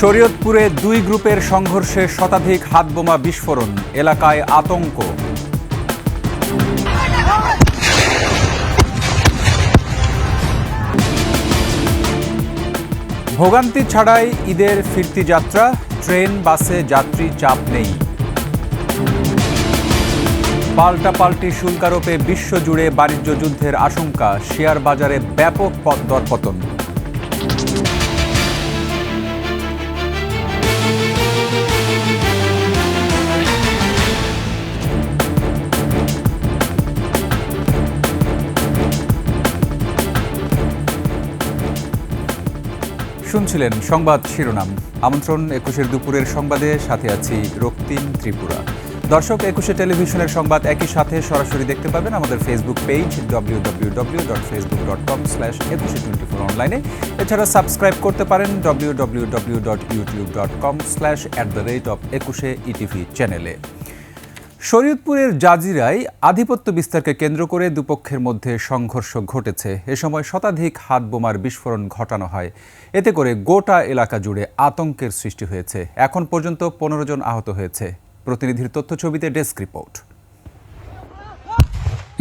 শরীয়তপুরে দুই গ্রুপের সংঘর্ষে শতাধিক হাতবোমা বিস্ফোরণ, এলাকায় আতঙ্ক। ভোগান্তি ছাড়াই ঈদের ফিরতি যাত্রা, ট্রেন বাসে যাত্রী চাপ নেই। পাল্টাপাল্টি শুল্ক আরোপে বিশ্বজুড়ে বাণিজ্য যুদ্ধের আশঙ্কা, শেয়ার বাজারে ব্যাপক দরপতন। শুনছিলেন সংবাদ শিরোনাম। আমন্ত্রণ ২১ দুপুরের সংবাদে, সাথে আছি রক্তিম ত্রিপুরা। দর্শক, ২১ টেলিভিশনের সংবাদ একই সাথে সরাসরি দেখতে পাবেন আমাদের ফেসবুক পেজ www.facebook.com/2124 অনলাইনে। এছাড়া সাবস্ক্রাইব করতে পারেন www.youtube.com/@21etv চ্যানেলে। শরীয়তপুরের জাজিরায় আধিপত্য বিস্তারকে কেন্দ্র করে দুপক্ষের মধ্যে সংঘর্ষ ঘটেছে। এ সময় শতাধিক হাতবোমার বিস্ফোরণ ঘটানো হয়। এতে করে গোটা এলাকা জুড়ে আতঙ্কের সৃষ্টি হয়েছে। এখন পর্যন্ত ১৫ জন আহত হয়েছে। প্রতিনিধির তথ্য ছবিতে ডেস্ক রিপোর্ট।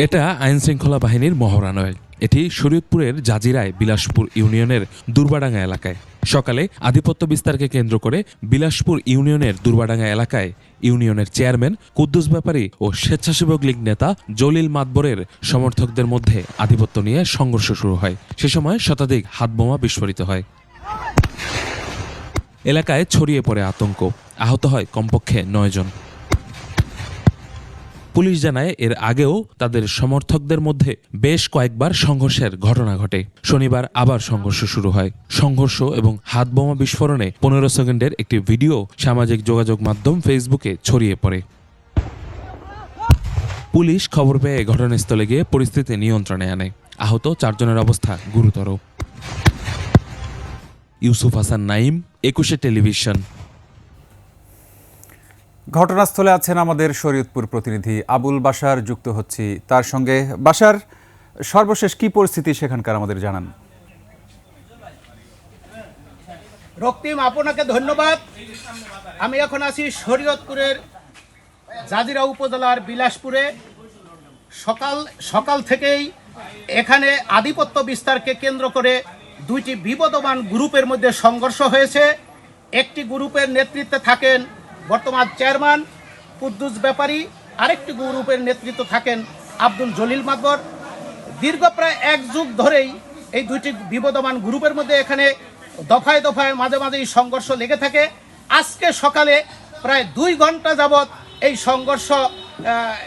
এটা আইনশৃঙ্খলা বাহিনীর মহড়া নয়, এটি শরীয়তপুরের জাজিরায় বিলাসপুর ইউনিয়নের দুর্বাডাঙ্গা এলাকায়। সকালে আধিপত্য বিস্তারকে কেন্দ্র করে বিলাসপুর ইউনিয়নের দুর্বাডাঙ্গা এলাকায় ইউনিয়নের চেয়ারম্যান কুদ্দুস ব্যাপারী ও স্বেচ্ছাসেবক লীগ নেতা জলিল মাতবরের সমর্থকদের মধ্যে আধিপত্য নিয়ে সংঘর্ষ শুরু হয়। সে সময় শতাধিক হাতবোমা বিস্ফোরিত হয়। এলাকায় ছড়িয়ে পড়ে আতঙ্ক, আহত হয় কমপক্ষে ৯ জন। পুলিশ জানায় এর আগেও তাদের সমর্থকদের মধ্যে বেশ কয়েকবার সংঘর্ষের ঘটনা ঘটে। শনিবার আবার সংঘর্ষ শুরু হয়। সংঘর্ষ এবং হাতবোমা বিস্ফোরণে ১৫ সেকেন্ডের একটি ভিডিও সামাজিক যোগাযোগ মাধ্যম ফেসবুকে ছড়িয়ে পড়ে। পুলিশ খবর পেয়ে ঘটনাস্থলে গিয়ে পরিস্থিতি নিয়ন্ত্রণে আনে। আহত ৪ জনের অবস্থা গুরুতর। ইউসুফ হাসান নাইম, ২১ টেলিভিশন। ঘটনাস্থলে আছেন আমাদের শরীয়তপুর প্রতিনিধি আবুল বাশার, যুক্ত হচ্ছি তার সঙ্গে। বাশার, সর্বশেষ কি পরিস্থিতি সেখানকার আমাদের জানান। রক্তিম, আপনাকে ধন্যবাদ। আমি এখন আছি শরীয়তপুরের জাজিরা উপজেলার বিলাসপুরে। সকাল থেকেই এখানে আধিপত্য বিস্তারকে কেন্দ্র করে দুইটি বিবদমান গ্রুপের মধ্যে সংঘর্ষ হয়েছে। একটি গ্রুপের নেতৃত্বে থাকেন বর্তমান চেয়ারম্যান কুদ্দুস ব্যাপারী, আরেকটি গ্রুপের নেতৃত্ব থাকেন আব্দুল জলিল মাতবর। দীর্ঘ প্রায় ১ যুগ ধরেই এই দুইটি বিবদমান গ্রুপের মধ্যে এখানে দফায় দফায় মাঝে মাঝেই সংঘর্ষ লেগে থাকে। আজকে সকালে প্রায় ২ ঘন্টা যাবৎ এই সংঘর্ষ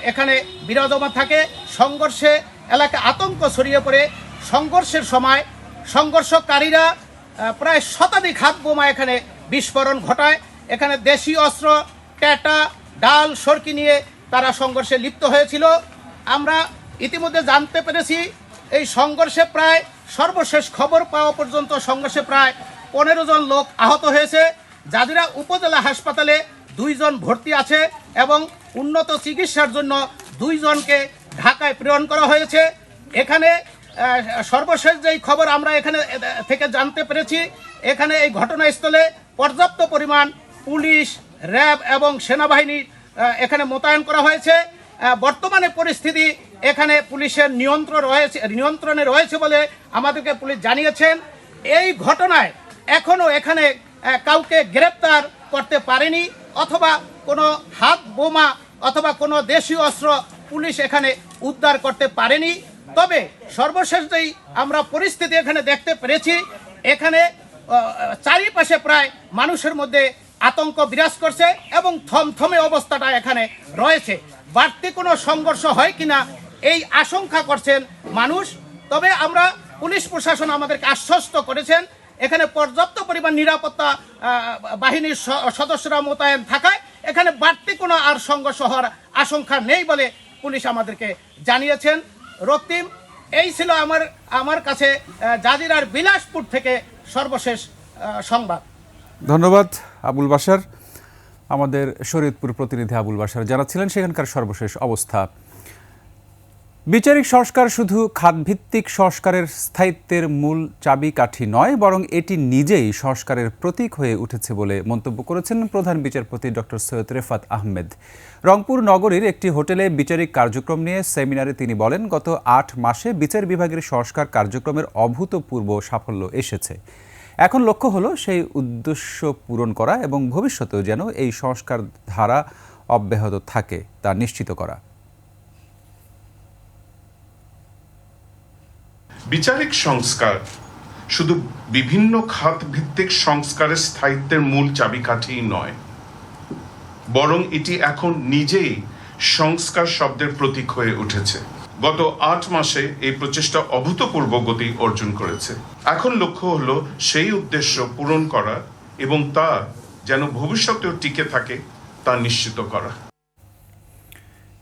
এখানে বিরাজমান থাকে। সংঘর্ষে এলাকায় আতঙ্ক ছড়িয়ে পড়ে। সংঘর্ষের সময় সংঘর্ষকারীরা প্রায় শতাধিক হাতবোমা এখানে বিস্ফোরণ ঘটায়। এখানে দেশীয় অস্ত্র, ট্যাটা, ডাল, সরকি নিয়ে তারা সংঘর্ষে লিপ্ত হয়েছিল। আমরা ইতিমধ্যে জানতে পেরেছি এই সংঘর্ষে প্রায় সর্বশেষ খবর পাওয়া পর্যন্ত সংঘর্ষে প্রায় ১৫ জন লোক আহত হয়েছে। জাজিরা উপজেলা হাসপাতালে ২ জন ভর্তি আছে এবং উন্নত চিকিৎসার জন্য ২ জনকে ঢাকায় প্রেরণ করা হয়েছে। এখানে সর্বশেষ যেই খবর আমরা এখানে থেকে জানতে পেরেছি, এখানে এই ঘটনাস্থলে পর্যাপ্ত পরিমাণ পুলিশ, র্যাব এবং সেনাবাহিনী এখানে মোতায়েন করা হয়েছে। বর্তমানে পরিস্থিতি এখানে পুলিশের নিয়ন্ত্রণে রয়েছে বলে আমাদেরকে পুলিশ জানিয়েছেন। এই ঘটনায় এখনও এখানে কাউকে গ্রেপ্তার করতে পারেনি, অথবা কোনো হাত বোমা অথবা কোনো দেশীয় অস্ত্র পুলিশ এখানে উদ্ধার করতে পারেনি। তবে সর্বশেষ যেই আমরা পরিস্থিতি এখানে দেখতে পেরেছি, এখানে চারিপাশে প্রায় মানুষের মধ্যে আতঙ্ক বিরাজ করছে এবং থমথমে অবস্থাটা এখানে রয়েছে। বাড়তি কোনো সংঘর্ষ হয় কিনা এই আশঙ্কা করছেন মানুষ। তবে আমরা পুলিশ প্রশাসন আমাদেরকে আশ্বস্ত করেছেন এখানে পর্যাপ্ত পরিমাণ নিরাপত্তা বাহিনীর সদস্যরা মোতায়েন থাকায় এখানে বাড়তি কোনো আর সংঘর্ষ হওয়ার আশঙ্কা নেই বলে পুলিশ আমাদেরকে জানিয়েছেন। রক্তিম, এই ছিল আমার কাছে জাজিরার বিলাসপুর থেকে সর্বশেষ সংবাদ। ধন্যবাদ আবুল বাশার। আমাদের শরীয়তপুর প্রতিনিধি আবুল বাশার জানাচ্ছিলেন সেখানকার সর্বশেষ অবস্থা। বিচারিক সংস্কার শুধু খাতভিত্তিক সংস্কারের স্থায়িত্বের মূল চাবিকাঠি নয়, বরং এটি নিজেই সংস্কারের প্রতীক হয়ে উঠেছে বলে মন্তব্য করেছেন প্রধান বিচারপতি ডক্টর সৈয়দ রেফাত আহমেদ। রংপুর নগরীর একটি হোটেলে বিচারিক কার্যক্রম নিয়ে সেমিনারে তিনি বলেন, গত 8 মাসে বিচার বিভাগের সংস্কার কার্যক্রমের অভূতপূর্ব সাফল্য এসেছে। এখন লক্ষ্য হলো সেই উদ্দেশ্য পূরণ করা এবং ভবিষ্যতেও যেন এই সংস্কার ধারা অব্যাহত থাকে তা নিশ্চিত করা। বিচারিক সংস্কার শুধু বিভিন্ন খাত ভিত্তিক সংস্কারের স্থায়িত্বের মূল চাবিকাঠি নয়, বরং এটি এখন নিজেই সংস্কার শব্দের প্রতীক হয়ে উঠেছে। গত 8 মাসে এই প্রচেষ্টা অভূতপূর্ব গতি অর্জন করেছে। এখন লক্ষ্য হলো সেই উদ্দেশ্য পূরণ করা এবং তা যেন ভবিষ্যতেও টিকে থাকে তা নিশ্চিত করা।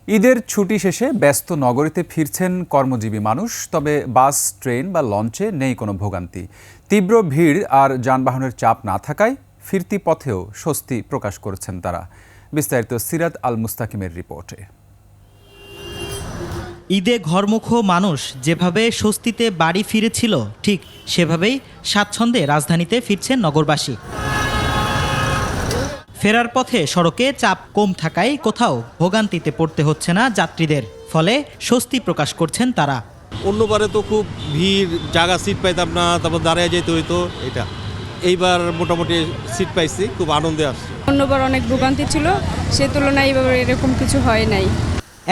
ঈদের ছুটি শেষে ব্যস্ত নগরীতে ফিরছেন কর্মজীবী মানুষ, তবে বাস, ট্রেন বা লঞ্চে নেই কোনো ভোগান্তি। তীব্র ভিড় আর যানবাহনের চাপ না থাকায় ফিরতি পথেও স্বস্তি প্রকাশ করেছেন তারা। বিস্তারিত সিরাত আল মুস্তাকিমের রিপোর্টে। ঈদে ঘরমুখ মানুষ যেভাবে স্বস্তিতে বাড়ি ফিরেছিল, ঠিক সেভাবেই স্বাচ্ছন্দ্যে রাজধানীতে ফিরছেন নগরবাসী। ফেরার পথে সড়কে চাপ কম থাকায় কোথাও ভোগান্তিতে পড়তে হচ্ছে না যাত্রীদের, ফলে স্বস্তি প্রকাশ করছেন তারা। অন্যবারে তো খুব ভিড়, জায়গা সিট পাইতাম না, তারপর দাঁড়িয়ে যেতে হইতো। এইবার মোটামুটি সিট পাইছি, খুব আনন্দে আসছে। অন্যবার অনেক ভোগান্তি ছিল, সে তুলনায় এবার এরকম কিছু হয় নাই।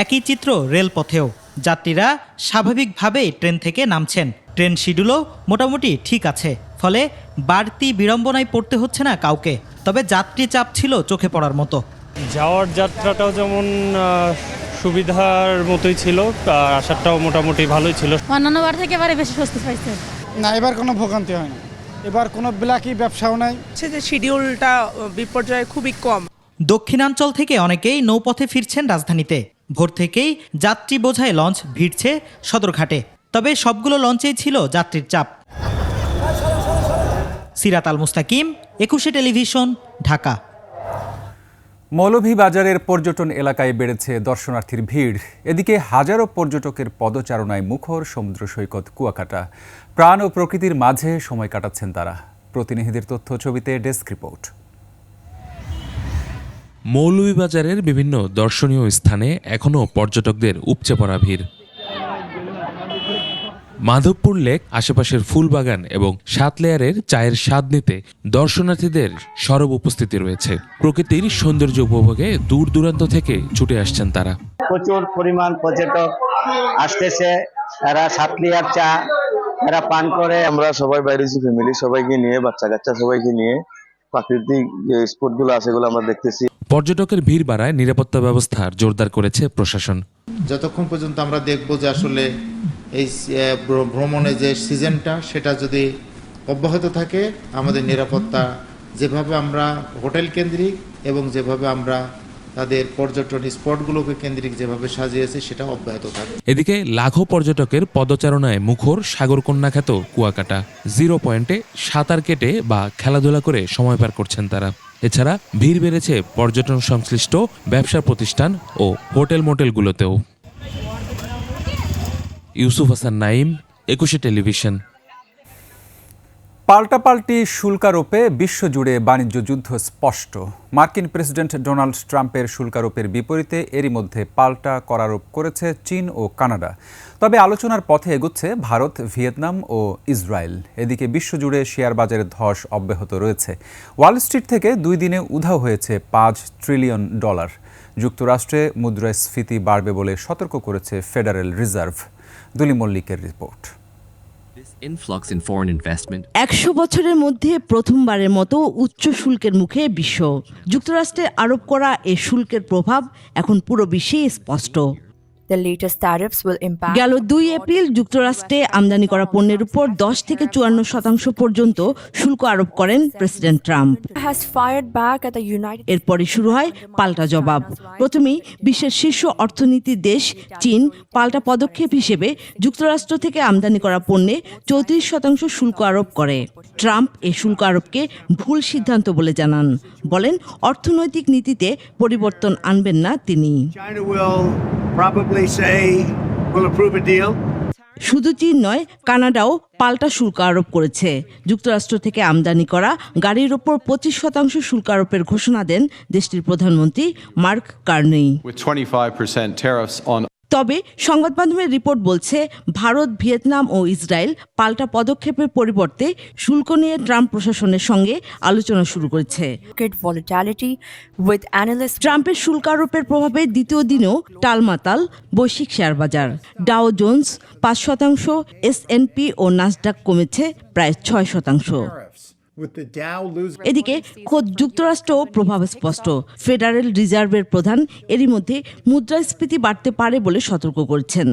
একই চিত্র রেলপথেও যাত্রীরা স্বাভাবিকভাবেই ট্রেন থেকে নামছেন। ট্রেন শিডিউলও মোটামুটি ঠিক আছে, ফলে বাড়তি বিড়ম্বনায় পড়তে হচ্ছে না কাউকে। তবে যাত্রী চাপ ছিল চোখে পড়ার মতো। যাওয়ার যাত্রাটাও যেমন সুবিধার মতোই ছিল, আর আসারটাও মোটামুটি ভালোই ছিল। অন্যান্য বার থেকে এবারে বেশি স্বস্তি পাইছে। না, এবার কোনো ভোগান্তি হয় না। এবার কোনো ব্ল্যাকি ব্যবসাও নাই। যে শিডিউলটা বিপর্যয় খুবই কম। দক্ষিণাঞ্চল থেকে অনেকেই নৌপথে ফিরছেন রাজধানীতে। ভোর থেকেই যাত্রী বোঝাই লঞ্চ ভিড়ছে সদরঘাটে, তবে সবগুলো লঞ্চেই ছিল যাত্রীর চাপ। সিরাত আল মুস্তাকিম, 21 টেলিভিশন, ঢাকা। মৌলভীবাজারের পর্যটন এলাকায় বেড়েছে দর্শনার্থীর ভিড়। এদিকে হাজারো পর্যটকের পদচারণায় মুখর সমুদ্র সৈকত কুয়াকাটা। প্রাণ ও প্রকৃতির মাঝে সময় কাটাচ্ছেন তারা। প্রতিনিধিদের তথ্য ছবিতে ডেস্ক রিপোর্ট। মৌলভীবাজারের বিভিন্ন দর্শনীয় স্থানে এখনও পর্যটকদের উপচে পড়া ভিড়। মাধবপুর লেক, আশেপাশের ফুলবাগান এবং 7 লেয়ারের চায়ের স্বাদ নিতে দর্শনার্থীদের সরব উপস্থিতি রয়েছে। প্রকৃতির সৌন্দর্য উপভোগে দূর দূরান্ত থেকে ছুটে আসছেন তারা। প্রচুর পরিমাণ পর্যটক আসতেছে, এরা 7 লেয়ার চা এরা পান করে। আমরা সবাই বাইরে ফ্যামিলি সবাইকে নিয়ে, বাচ্চা কাচ্চা সবাইকে নিয়ে প্রাকৃতিক যে স্পটগুলো আছে সেগুলো আমরা দেখতেছি। পর্যটকের ভিড় বাড়ায় নিরাপত্তা ব্যবস্থা জোরদার করেছে প্রশাসন। যতক্ষণ পর্যন্ত আমরা দেখব যে আসলে এই ভ্রমণের যে সিজনটা সেটা যদি অব্যাহত থাকে, আমাদের নিরাপত্তা যেভাবে আমরা হোটেল কেন্দ্রিক এবং যেভাবে আমরা তাদের পর্যটন স্পটগুলোকে কেন্দ্রিক যেভাবে সাজিয়েছে সেটা অব্যাহত থাকে। এদিকে লাখো পর্যটকের পদচারণায় মুখর সাগরকন্যা খ্যাত কুয়াকাটা। 0 পয়েন্টে সাঁতার কেটে বা খেলাধুলা করে সময় পার করছেন তারা। এছাড়া ভিড় বেড়েছে পর্যটন সংশ্লিষ্ট ব্যবসা প্রতিষ্ঠান ও হোটেল মোটেলগুলোতেও। ইউসুফ হাসান নাইম, 21 টেলিভিশন। পাল্টাপাল্টি শুল্কারোপে বিশ্বজুড়ে বাণিজ্য যুদ্ধ স্পষ্ট। মার্কিন প্রেসিডেন্ট ডোনাল্ড ট্রাম্পের শুল্কারোপের বিপরীতে এরই মধ্যে পাল্টা করারোপ করেছে চীন ও কানাডা। তবে আলোচনার পথে এগুচ্ছে ভারত, ভিয়েতনাম ও ইসরায়েল। এদিকে বিশ্বজুড়ে শেয়ার বাজারের ধস অব্যাহত রয়েছে। ওয়াল স্ট্রিট থেকে 2 দিনে উধাও হয়েছে $5 ট্রিলিয়ন। যুক্তরাষ্ট্রে মুদ্রাস্ফীতি বাড়বে বলে সতর্ক করেছে ফেডারেল রিজার্ভ। দুলি মল্লিকের রিপোর্ট। 100 বছরের মধ্যে প্রথমবারের মতো উচ্চ শুল্কের মুখে বিশ্ব। যুক্তরাষ্ট্রে আরোপ করা এই শুল্কের প্রভাব এখন পুরো বিশ্বে স্পষ্ট। গেল 2 এপ্রিল যুক্তরাষ্ট্রে আমদানি করা পণ্যের উপর 10 থেকে 54% পর্যন্ত শুল্ক আরোপ করেন প্রেসিডেন্ট ট্রাম্প। এরপরই শুরু হয় পাল্টা জবাব। প্রথমেই বিশ্বের শীর্ষ অর্থনীতির দেশ চীন পাল্টা পদক্ষেপ হিসেবে যুক্তরাষ্ট্র থেকে আমদানি করা পণ্যে 34% শুল্ক আরোপ করে। ট্রাম্প এই শুল্ক আরোপকে ভুল সিদ্ধান্ত বলে জানান। বলেন, অর্থনৈতিক নীতিতে পরিবর্তন আনবেন না তিনি। শুধু চীন নয়, কানাডাও পাল্টা শুল্ক আরোপ করেছে। যুক্তরাষ্ট্র থেকে আমদানি করা গাড়ির ওপর 25% শুল্ক আরোপের ঘোষণা দেন দেশটির প্রধানমন্ত্রী মার্ক কার্নি। তবে সংবাদ মাধ্যমের রিপোর্ট বলছে, ভারত, ভিয়েতনাম ও ইসরায়েল পাল্টা পদক্ষেপের পরিবর্তে শুল্ক নিয়ে ট্রাম্প প্রশাসনের সঙ্গে আলোচনা শুরু করেছে। ট্রাম্পের শুল্ক আরোপের প্রভাবে দ্বিতীয় দিনেও টালমাটাল বৈশ্বিক শেয়ার বাজার। ডাও জোন্স 5%, S&P ও নাসডাক কমেছে প্রায় 6%। এদিকে খোদ যুক্তরাষ্ট্রও প্রভাব স্পষ্ট। ফেডারেল রিজার্ভের প্রধান এরই মধ্যে মুদ্রাস্ফীতি বাড়তে পারে বলে সতর্ক করেছেন।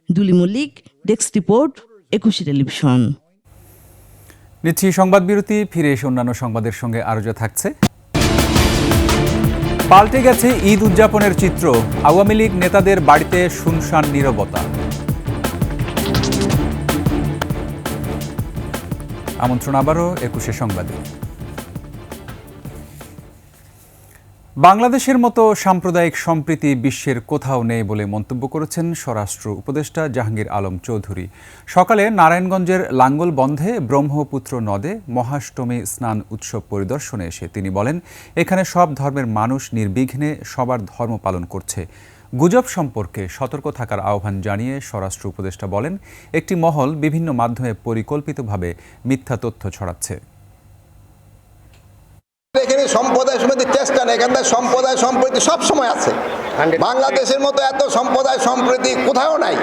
দুলি মল্লিক, ডেস্ক রিপোর্ট, 21 টেলিভিশন। নিচ্ছি সংবাদ বিরতি, ফিরে এসে অন্যান্য সংবাদের সঙ্গে আরো যা থাকছে। পাল্টে গেছে ঈদ উদযাপনের চিত্র, আওয়ামী লীগ নেতাদের বাড়িতে শুনশান নীরবতা। আমন্ত্রণ আবারও 21 সংবাদে। বাংলাদেশের মতো সাম্প্রদায়িক সম্প্রীতি বিশ্বের কোথাও নেই বলে মন্তব্য করেছেন স্বরাষ্ট্র উপদেষ্টা জাহাঙ্গীর আলম চৌধুরী। সকালে নারায়ণগঞ্জের লাঙ্গলবন্ধে ব্রহ্মপুত্র নদে মহাষ্টমী স্নান উৎসব পরিদর্শনে এসে তিনি বলেন, এখানে সব ধর্মের মানুষ নির্বিঘ্নে সবার ধর্ম পালন করছে। গুজব সম্পর্কে সতর্ক থাকার আহ্বান জানিয়ে স্বরাষ্ট্র উপদেষ্টা বলেন, একটি মহল বিভিন্ন মাধ্যমে পরিকল্পিতভাবে মিথ্যা তথ্য ছড়াচ্ছে। এখানে সম্প্রদায় সমিতির চেষ্টা নেই, এখানে সম্প্রদায় সম্প্রীতি সবসময় আছে। বাংলাদেশের মতো এত সম্প্রদায় সম্প্রীতি কোথাও নাই।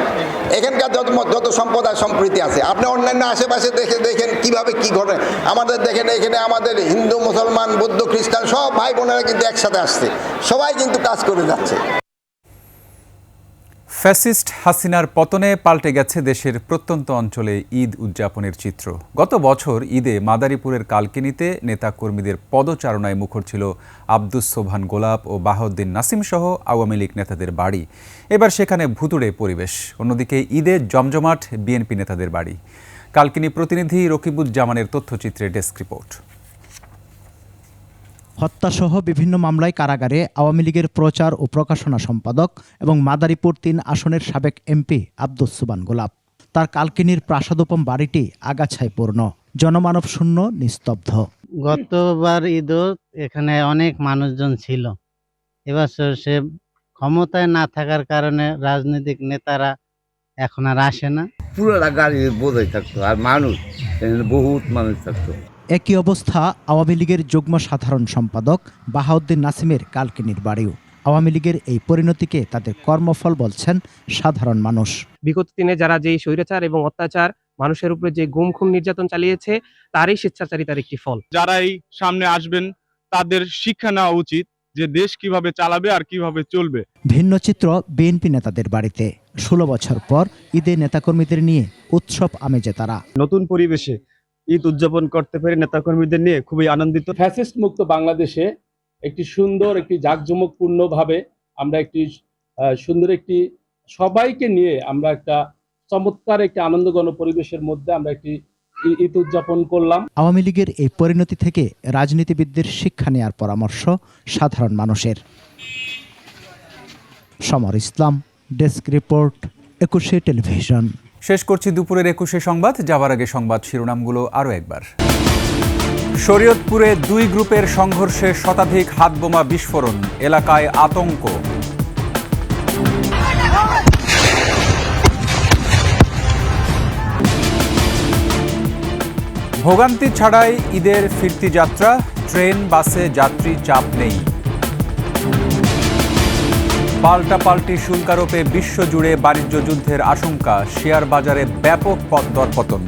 এখানকার যত সম্প্রদায় সম্প্রীতি আছে, আপনি অন্যান্য আশেপাশে দেখেন কিভাবে কি ঘটে। আমাদের দেখেন এখানে আমাদের হিন্দু, মুসলমান, বৌদ্ধ, খ্রিস্টান সব ভাই বোনেরা কিন্তু একসাথে আসছে, সবাই কিন্তু কাজ করে যাচ্ছে। ফ্যাসিস্ট হাসিনার পতনে পাল্টে গেছে দেশের প্রত্যন্ত অঞ্চলে ঈদ উদযাপনের চিত্র। গত বছর ঈদে মাদারীপুরের কালকিনিতে নেতাকর্মীদের পদচারণায় মুখর ছিল আব্দুস সোবহান গোলাপ ও বাহাউদ্দিন নাসিম সহ আওয়ামী লীগ নেতাদের বাড়ি। এবার সেখানে ভুতুড়ে পরিবেশ। অন্যদিকে ঈদে জমজমাট বিএনপি নেতাদের বাড়ি। কালকিনি প্রতিনিধি রকিবুজ্জামানের তথ্যচিত্রে ডেস্ক রিপোর্ট। হত্যাসহ বিভিন্ন মামলায় কারাগারে আওয়ামী লীগের প্রচার ও প্রকাশনা সম্পাদক এবং মাদারীপুর 3 আসনের সাবেক এমপি আব্দুস সোবহান গোলাপ। তার কালকিনির প্রাসাদোপম বাড়িটি আগাছায় পূর্ণ, জনমানব শূন্য, নিস্তব্ধ। গতবার ঈদও এখানে অনেক মানুষজন ছিল। এবছর সে ক্ষমতায় না থাকার কারণে রাজনৈতিক নেতারা এখন আর আসে না। পুরোটা গাড়ি বোঝাই থাকতো আর মানুষ বহুত মানুষ থাকতো। একই অবস্থা আওয়ামী লীগের যুগ্ম সাধারণ সম্পাদক বাহাউদ্দিন নাসিমের কালকিনির বাড়িও। আওয়ামী লীগের এই পরিণতিকে তাদের কর্মফল বলছেন সাধারণ মানুষ। বিগত দিনে যারা যেই স্বৈরাচার এবং অত্যাচার মানুষের উপরে যে গুম খুন নির্যাতন চালিয়েছে তারই স্বেচ্ছাচারিতার একটি ফল। যারাই সামনে আসবেন তাদের শিক্ষা নেওয়া উচিত যে দেশ কিভাবে চালাবে আর কিভাবে চলবে। ভিন্ন চিত্র বিএনপি নেতাদের বাড়িতে। 16 বছর পর ঈদে নেতাকর্মীদের নিয়ে উৎসব আমেজে তারা। নতুন পরিবেশে ঈদ উদযাপন করতে পেরে নেতাকর্মীদের নিয়ে খুবই আনন্দিত। ফ্যাসিস্ট মুক্ত বাংলাদেশে একটি সুন্দর, একটি জাঁকজমকপূর্ণ ভাবে আমরা একটি সুন্দর একটি সবাইকে নিয়ে আমরা একটা চমৎকার একটি আনন্দঘন পরিবেশের মধ্যে আমরা একটি ঈদ উদযাপন করলাম। আওয়ামী লীগের এই পরিণতি থেকে রাজনীতিবিদদের শিক্ষা নেওয়ার পরামর্শ সাধারণ মানুষের। সমর ইসলাম, ডেস্ক রিপোর্ট, 21 টেলিভিশন। শেষ করছি দুপুরের 21 সংবাদ। যাবার আগে সংবাদ শিরোনামগুলো আরও একবার। শরীয়তপুরে 2 গ্রুপের সংঘর্ষে শতাধিক হাতবোমা বিস্ফোরণ, এলাকায় আতঙ্ক। ভোগান্তি ছাড়াই ঈদের ফিরতি যাত্রা, ট্রেন বাসে যাত্রী চাপ নেই। পাল্টাপাল্টি শুল্কারোপে বিশ্বজুড়ে বাণিজ্য যুদ্ধের আশঙ্কা, শেয়ার বাজারে ব্যাপক দরপতন।